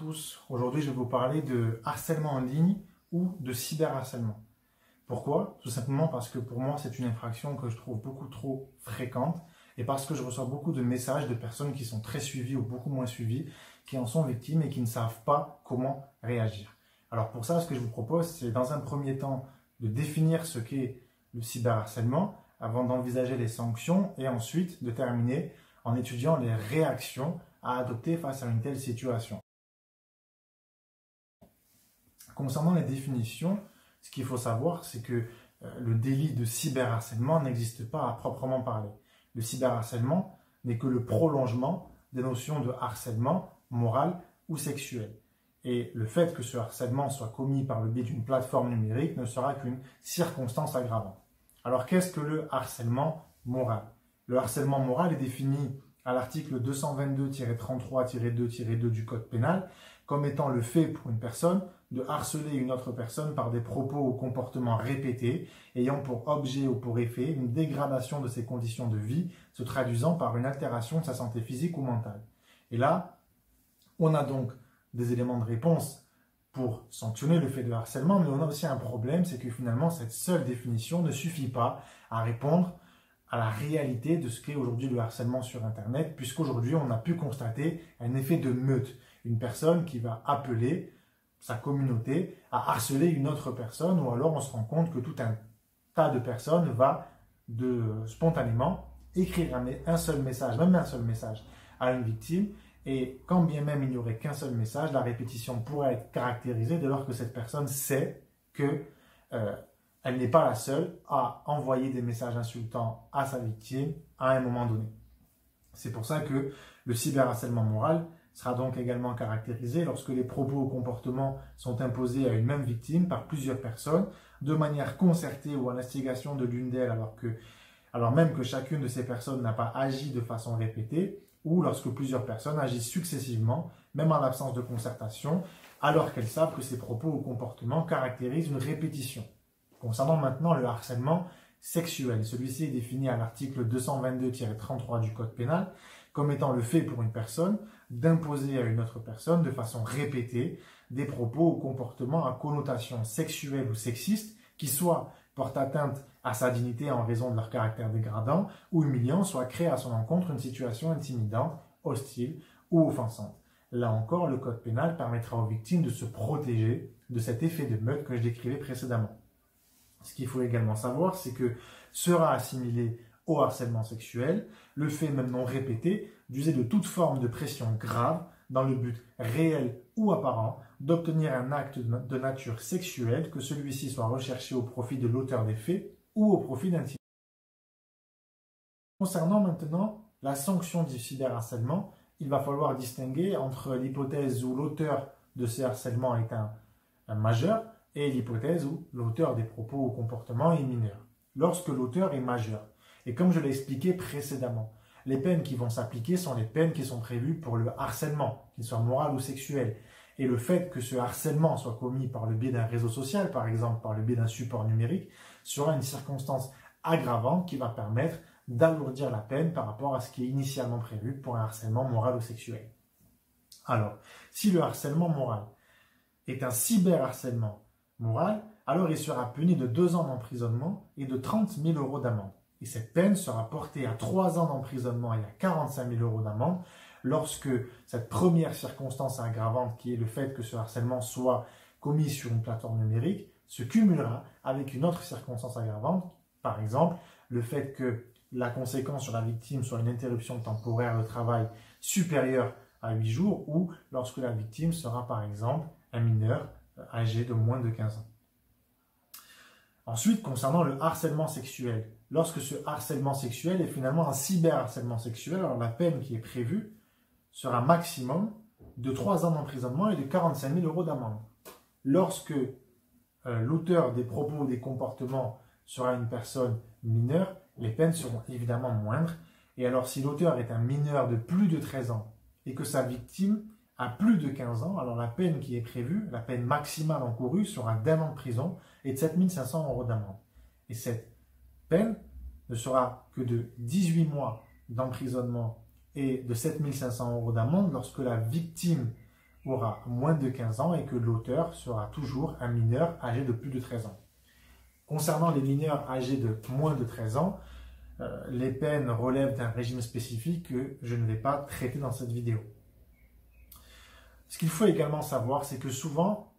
tous. Aujourd'hui, je vais vous parler de harcèlement en ligne ou de cyberharcèlement. Pourquoi? Tout simplement parce que pour moi, c'est une infraction que je trouve beaucoup trop fréquente et parce que je reçois beaucoup de messages de personnes qui sont très suivies ou beaucoup moins suivies, qui en sont victimes et qui ne savent pas comment réagir. Alors pour ça, ce que je vous propose, c'est dans un premier temps de définir ce qu'est le cyberharcèlement avant d'envisager les sanctions et ensuite de terminer en étudiant les réactions à adopter face à une telle situation. Concernant les définitions, ce qu'il faut savoir, c'est que le délit de cyberharcèlement n'existe pas à proprement parler. Le cyberharcèlement n'est que le prolongement des notions de harcèlement moral ou sexuel. Et le fait que ce harcèlement soit commis par le biais d'une plateforme numérique ne sera qu'une circonstance aggravante. Alors qu'est-ce que le harcèlement moral? Le harcèlement moral est défini à l'article 222-33-2-2 du Code pénal comme étant le fait pour une personne de harceler une autre personne par des propos ou comportements répétés ayant pour objet ou pour effet une dégradation de ses conditions de vie se traduisant par une altération de sa santé physique ou mentale. Et là, on a donc des éléments de réponse pour sanctionner le fait de harcèlement, mais on a aussi un problème, c'est que finalement cette seule définition ne suffit pas à répondre à la réalité de ce qu'est aujourd'hui le harcèlement sur Internet, puisqu'aujourd'hui on a pu constater un effet de meute, une personne qui va appeler sa communauté à harceler une autre personne, ou alors on se rend compte que tout un tas de personnes va spontanément écrire un seul message, même un seul message à une victime, et quand bien même il n'y aurait qu'un seul message, la répétition pourrait être caractérisée dès lors que cette personne sait que elle n'est pas la seule à envoyer des messages insultants à sa victime à un moment donné. C'est pour ça que le cyberharcèlement moral sera donc également caractérisé lorsque les propos ou comportements sont imposés à une même victime par plusieurs personnes de manière concertée ou à l'instigation de l'une d'elles alors même que chacune de ces personnes n'a pas agi de façon répétée, ou lorsque plusieurs personnes agissent successivement, même en l'absence de concertation, alors qu'elles savent que ces propos ou comportements caractérisent une répétition. Concernant maintenant le harcèlement sexuel, celui-ci est défini à l'article 222-33 du Code pénal comme étant le fait pour une personne d'imposer à une autre personne de façon répétée des propos ou comportements à connotation sexuelle ou sexiste qui soit portent atteinte à sa dignité en raison de leur caractère dégradant ou humiliant, soit créent à son encontre une situation intimidante, hostile ou offensante. Là encore, le Code pénal permettra aux victimes de se protéger de cet effet de meute que je décrivais précédemment. Ce qu'il faut également savoir, c'est que sera assimilé au harcèlement sexuel le fait, même non répété, d'user de toute forme de pression grave dans le but réel ou apparent d'obtenir un acte de nature sexuelle, que celui-ci soit recherché au profit de l'auteur des faits ou au profit d'un tiers. Concernant maintenant la sanction du cyberharcèlement, il va falloir distinguer entre l'hypothèse où l'auteur de ce harcèlement est un majeur et l'hypothèse où l'auteur des propos ou comportements est mineur. Lorsque l'auteur est majeur, et comme je l'ai expliqué précédemment, les peines qui vont s'appliquer sont les peines qui sont prévues pour le harcèlement, qu'il soit moral ou sexuel. Et le fait que ce harcèlement soit commis par le biais d'un réseau social, par exemple par le biais d'un support numérique, sera une circonstance aggravante qui va permettre d'alourdir la peine par rapport à ce qui est initialement prévu pour un harcèlement moral ou sexuel. Alors, si le harcèlement moral est un cyberharcèlement moral, alors il sera puni de 2 ans d'emprisonnement et de 30 000 € d'amende. Et cette peine sera portée à 3 ans d'emprisonnement et à 45 000 € d'amende lorsque cette première circonstance aggravante, qui est le fait que ce harcèlement soit commis sur une plateforme numérique, se cumulera avec une autre circonstance aggravante, par exemple le fait que la conséquence sur la victime soit une interruption temporaire de travail supérieure à 8 jours, ou lorsque la victime sera par exemple un mineur âgé de moins de 15 ans. Ensuite, concernant le harcèlement sexuel, lorsque ce harcèlement sexuel est finalement un cyberharcèlement sexuel, alors la peine qui est prévue sera maximum de 3 ans d'emprisonnement et de 45 000 € d'amende. Lorsque l'auteur des propos ou des comportements sera une personne mineure, les peines seront évidemment moindres. Et alors si l'auteur est un mineur de plus de 13 ans et que sa victime a plus de 15 ans, alors la peine qui est prévue, la peine maximale encourue sera d'1 an de prison et de 7 500 € d'amende. Et cette peine ne sera que de 18 mois d'emprisonnement et de 7 500 € d'amende lorsque la victime aura moins de 15 ans et que l'auteur sera toujours un mineur âgé de plus de 13 ans. Concernant les mineurs âgés de moins de 13 ans, les peines relèvent d'un régime spécifique que je ne vais pas traiter dans cette vidéo. Ce qu'il faut également savoir, c'est que souvent,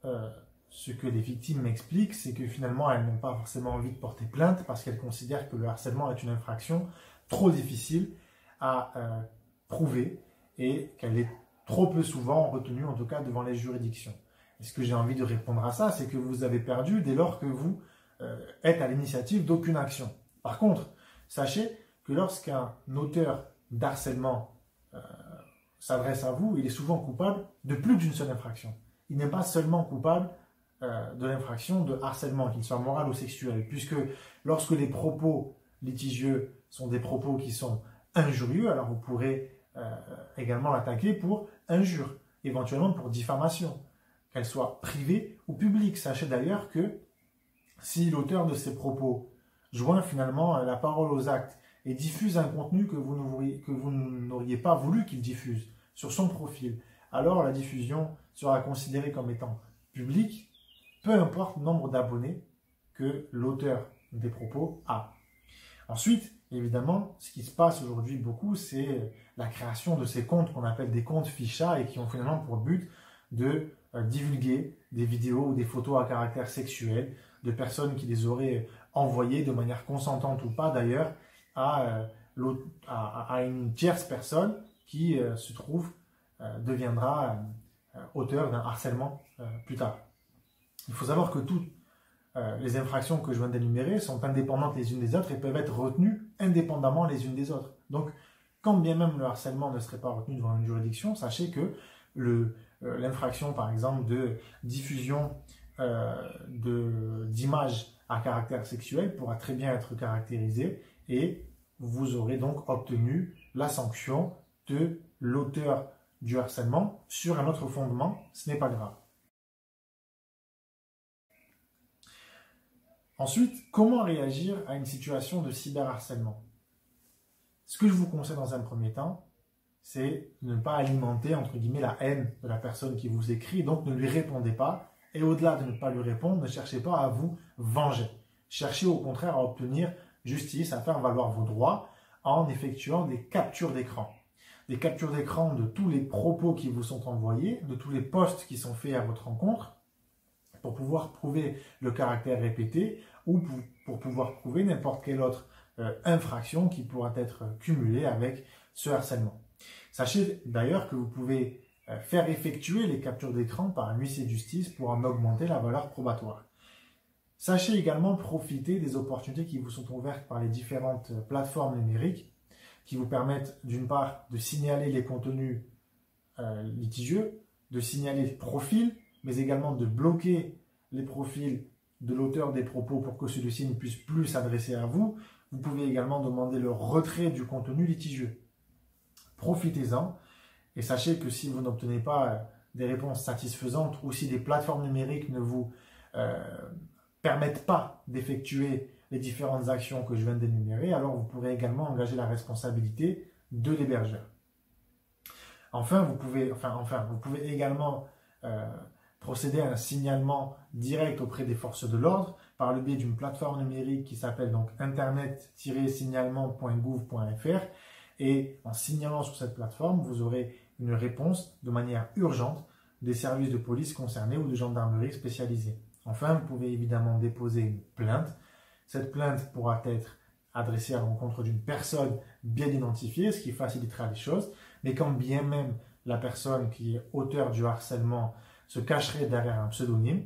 ce que les victimes m'expliquent, c'est que finalement, elles n'ont pas forcément envie de porter plainte parce qu'elles considèrent que le harcèlement est une infraction trop difficile à prouver et qu'elle est trop peu souvent retenue, en tout cas devant les juridictions. Et ce que j'ai envie de répondre à ça, c'est que vous avez perdu dès lors que vous êtes à l'initiative d'aucune action. Par contre, sachez que lorsqu'un auteur d'harcèlement s'adresse à vous, il est souvent coupable de plus d'une seule infraction. Il n'est pas seulement coupable de l'infraction de harcèlement, qu'il soit moral ou sexuel, puisque lorsque les propos litigieux sont des propos qui sont injurieux, alors vous pourrez également l'attaquer pour injure, éventuellement pour diffamation, qu'elle soit privée ou publique. Sachez d'ailleurs que si l'auteur de ces propos joint finalement la parole aux actes et diffuse un contenu que vous n'auriez pas voulu qu'il diffuse sur son profil, alors la diffusion sera considérée comme étant publique, peu importe le nombre d'abonnés que l'auteur des propos a. Ensuite, évidemment, ce qui se passe aujourd'hui beaucoup, c'est la création de ces comptes qu'on appelle des comptes ficha et qui ont finalement pour but de divulguer des vidéos ou des photos à caractère sexuel de personnes qui les auraient envoyées de manière consentante ou pas d'ailleurs à une tierce personne qui se trouve deviendra auteur d'un harcèlement plus tard. Il faut savoir que toutes les infractions que je viens d'énumérer sont indépendantes les unes des autres et peuvent être retenues indépendamment les unes des autres. Donc, quand bien même le harcèlement ne serait pas retenu devant une juridiction, sachez que l'infraction, par exemple, de diffusion d'images à caractère sexuel pourra très bien être caractérisée et vous aurez donc obtenu la sanction de l'auteur du harcèlement sur un autre fondement. Ce n'est pas grave. Ensuite, comment réagir à une situation de cyberharcèlement? Ce que je vous conseille dans un premier temps, c'est de ne pas alimenter, entre guillemets, la haine de la personne qui vous écrit, donc ne lui répondez pas. Et au-delà de ne pas lui répondre, ne cherchez pas à vous venger. Cherchez au contraire à obtenir justice, à faire valoir vos droits en effectuant des captures d'écran. Des captures d'écran de tous les propos qui vous sont envoyés, de tous les posts qui sont faits à votre encontre, pour pouvoir prouver le caractère répété ou pour pouvoir prouver n'importe quelle autre infraction qui pourra être cumulée avec ce harcèlement. Sachez d'ailleurs que vous pouvez faire effectuer les captures d'écran par un huissier de justice pour en augmenter la valeur probatoire. Sachez également profiter des opportunités qui vous sont ouvertes par les différentes plateformes numériques qui vous permettent d'une part de signaler les contenus litigieux, de signaler les profils, mais également de bloquer les profils de l'auteur des propos pour que celui-ci ne puisse plus s'adresser à vous. Vous pouvez également demander le retrait du contenu litigieux. Profitez-en et sachez que si vous n'obtenez pas des réponses satisfaisantes ou si les plateformes numériques ne vous permettent pas d'effectuer les différentes actions que je viens d'énumérer, alors vous pourrez également engager la responsabilité de l'hébergeur. Enfin, vous pouvez également procéder à un signalement direct auprès des forces de l'ordre par le biais d'une plateforme numérique qui s'appelle donc internet-signalement.gouv.fr et en signalant sur cette plateforme, vous aurez une réponse de manière urgente des services de police concernés ou de gendarmerie spécialisés. Enfin, vous pouvez évidemment déposer une plainte. Cette plainte pourra être adressée à l'encontre d'une personne bien identifiée, ce qui facilitera les choses, mais quand bien même la personne qui est auteur du harcèlement se cacherait derrière un pseudonyme,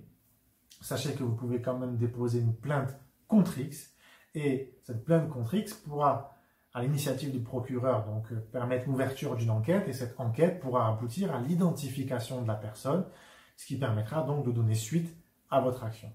sachez que vous pouvez quand même déposer une plainte contre X et cette plainte contre X pourra, à l'initiative du procureur, donc permettre l'ouverture d'une enquête et cette enquête pourra aboutir à l'identification de la personne, ce qui permettra donc de donner suite à votre action.